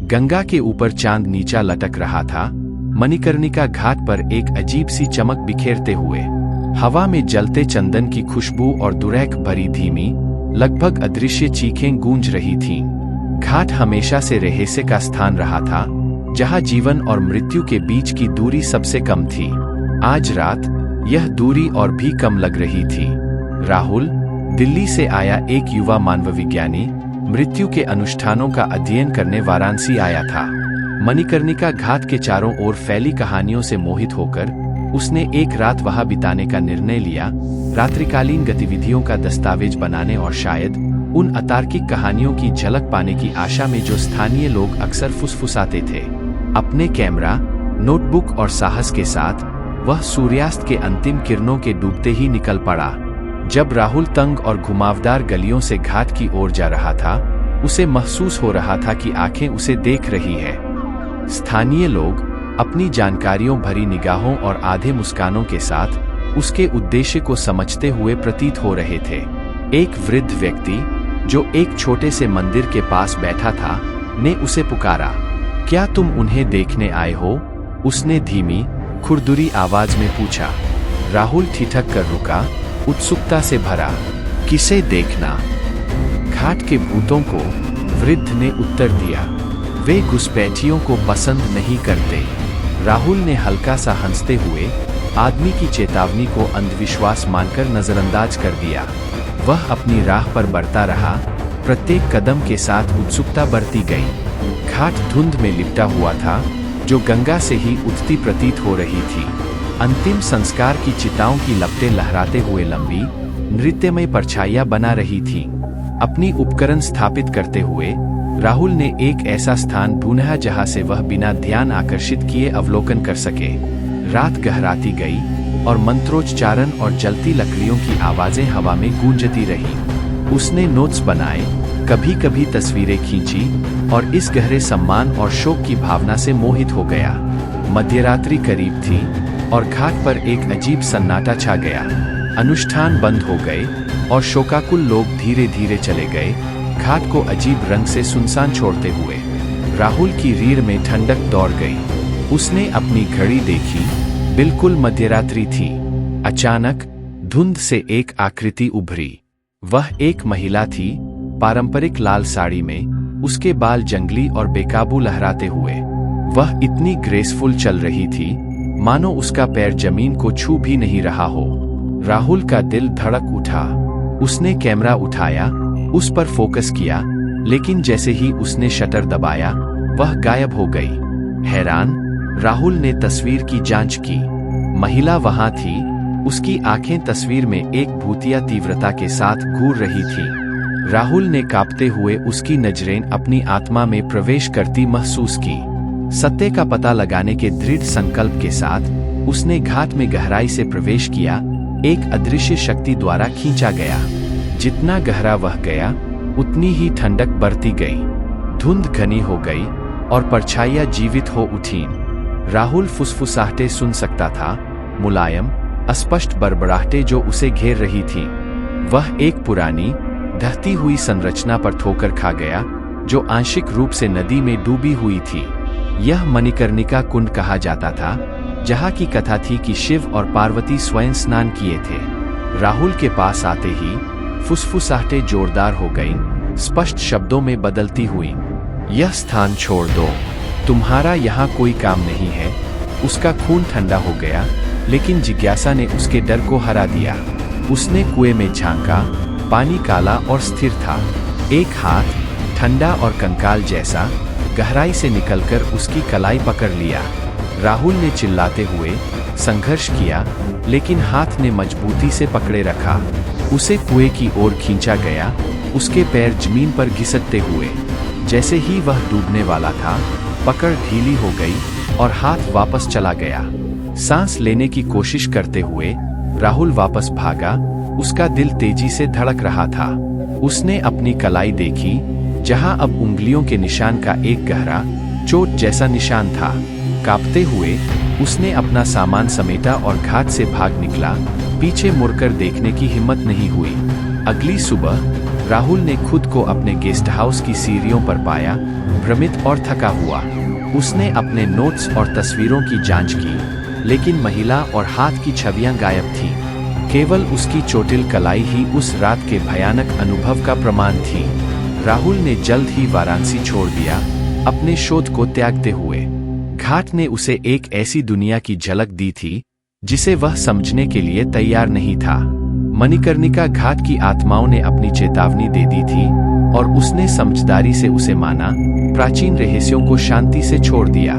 गंगा के ऊपर चांद नीचा लटक रहा था, मणिकर्णिका घाट पर एक अजीब सी चमक बिखेरते हुए। हवा में जलते चंदन की खुशबू और दुरैक भरी धीमी, लगभग अदृश्य चीखें गूंज रही थीं। घाट हमेशा से रहस्य का स्थान रहा था, जहां जीवन और मृत्यु के बीच की दूरी सबसे कम थी। आज रात यह दूरी और भी कम लग रही थी। राहुल, दिल्ली से आया एक युवा मानवविज्ञानी, मृत्यु के अनुष्ठानों का अध्ययन करने वाराणसी आया था। मणिकर्णिका घाट के चारों ओर फैली कहानियों से मोहित होकर उसने एक रात वहां बिताने का निर्णय लिया, रात्रिकालीन गतिविधियों का दस्तावेज बनाने और शायद उन अतार्किक कहानियों की झलक पाने की आशा में जो स्थानीय लोग अक्सर फुसफुसाते थे। अपने कैमरा, नोटबुक और साहस के साथ वह सूर्यास्त के अंतिम किरणों के डूबते ही निकल पड़ा। जब राहुल तंग और घुमावदार गलियों से घाट की ओर जा रहा था, उसे महसूस हो रहा था कि आंखें उसे देख रही है। स्थानीय लोग अपनी जानकारियों भरी निगाहों और आधे मुस्कानों के साथ उसके उद्देश्य को समझते हुए प्रतीत हो रहे थे। एक वृद्ध व्यक्ति जो एक छोटे से मंदिर के पास बैठा था, ने उसे पुकारा। क्या तुम उन्हें देखने आए हो? उसने धीमी, खुरदुरी आवाज में पूछा। राहुल ठिठक कर रुका, उत्सुकता से भरा। किसे देखना? घाट के भूतों को, वृद्ध ने उत्तर दिया। वे घुसपैठियों को पसंद नहीं करते। राहुल ने हल्का सा हंसते हुए आदमी की चेतावनी को अंधविश्वास मानकर नजरअंदाज कर दिया। वह अपनी राह पर बढ़ता रहा, प्रत्येक कदम के साथ उत्सुकता बढ़ती गई। घाट धुंध में लिपटा हुआ था, जो गंगा से ही उठती प्रतीत हो रही थी। अंतिम संस्कार की चिताओं की लपटें लहराते हुए लंबी, नृत्यमय परछाइयां बना रही थीं। अपनी उपकरण स्थापित करते हुए राहुल ने एक ऐसा स्थान ढूंढा जहां से वह बिना ध्यान आकर्षित किए अवलोकन कर सके। रात गहराती गई और मंत्रोच्चारण और जलती लकड़ियों की आवाजें हवा में गूंजती रहीं। उसने नोट्स बनाए, कभी कभी तस्वीरें खींची और इस गहरे सम्मान और शोक की भावना से मोहित हो गया। मध्यरात्रि करीब थी और घाट पर एक अजीब सन्नाटा छा गया। अनुष्ठान बंद हो गए और शोकाकुल लोग धीरे धीरे चले गए, घाट को अजीब रंग से सुनसान छोड़ते हुए। राहुल की रीढ़ में ठंडक दौड़ गई। उसने अपनी घड़ी देखी, बिल्कुल मध्यरात्रि थी। अचानक धुंध से एक आकृति उभरी। वह एक महिला थी, पारंपरिक लाल साड़ी में, उसके बाल जंगली और बेकाबू लहराते हुए। वह इतनी ग्रेसफुल चल रही थी मानो उसका पैर जमीन को छू भी नहीं रहा हो। राहुल का दिल धड़क उठा। उसने कैमरा उठाया, उस पर फोकस किया, लेकिन जैसे ही उसने शटर दबाया, वह गायब हो गई। हैरान, राहुल ने तस्वीर की जांच की। महिला वहां थी, उसकी आंखें तस्वीर में एक भूतिया तीव्रता के साथ घूर रही थीं। राहुल ने कांपते हुए उसकी नजरें अपनी आत्मा में प्रवेश करती महसूस की। सत्य का पता लगाने के दृढ़ संकल्प के साथ उसने घाट में गहराई से प्रवेश किया, एक अदृश्य शक्ति द्वारा खींचा गया। जितना गहरा वह गया, उतनी ही ठंडक बढ़ती गई। धुंध घनी हो गई और परछाइयां जीवित हो उठीं। राहुल फुसफुसाहटें सुन सकता था, मुलायम, अस्पष्ट बड़बड़ाहटें जो उसे घेर रही थीं। वह एक पुरानी, ढहती हुई संरचना पर ठोकर खा गया, जो आंशिक रूप से नदी में डूबी हुई थी। यह मणिकर्णिका कुंड कहा जाता था, जहाँ की कथा थी कि शिव और पार्वती स्वयं स्नान किए थे। राहुल के पास आते ही फुसफुसाहटें जोरदार हो गईं, स्पष्ट शब्दों में बदलती हुईं। यह स्थान छोड़ दो, तुम्हारा यहाँ कोई काम नहीं है। उसका खून ठंडा हो गया, लेकिन जिज्ञासा ने उसके डर को हरा दिया। उसने कुएं में झांका, पानी काला और स्थिर था। एक हाथ, ठंडा और कंकाल जैसा, गहराई से निकलकर उसकी कलाई पकड़ लिया। राहुल ने चिल्लाते हुए संघर्ष किया, लेकिन हाथ ने मजबूती से पकड़े रखा। उसे कुएं की ओर खींचा गया, उसके पैर जमीन पर घिसटते हुए। जैसे ही वह डूबने वाला था, पकड़ ढीली हो गई और हाथ वापस चला गया। सांस लेने की कोशिश करते हुए राहुल वापस भागा, उसका दिल तेजी से धड़क रहा था। उसने अपनी कलाई देखी, जहां अब उंगलियों के निशान का एक गहरा, चोट जैसा निशान था। कांपते हुए उसने अपना सामान समेटा और घाट से भाग निकला। पीछे मुड़कर देखने की हिम्मत नहीं हुई। अगली सुबह राहुल ने खुद को अपने गेस्ट हाउस की सीढ़ियों पर पाया, भ्रमित और थका हुआ। उसने अपने नोट्स और तस्वीरों की जांच की, लेकिन महिला और हाथ की छवियां गायब थीं। केवल उसकी चोटिल कलाई ही उस रात के भयानक अनुभव का प्रमाण थी। राहुल ने जल्द ही वाराणसी छोड़ दिया, अपने शोध को त्यागते हुए। घाट ने उसे एक ऐसी दुनिया की झलक दी थी जिसे वह समझने के लिए तैयार नहीं था। मणिकर्णिका घाट की आत्माओं ने अपनी चेतावनी दे दी थी और उसने समझदारी से उसे माना, प्राचीन रहस्यों को शांति से छोड़ दिया।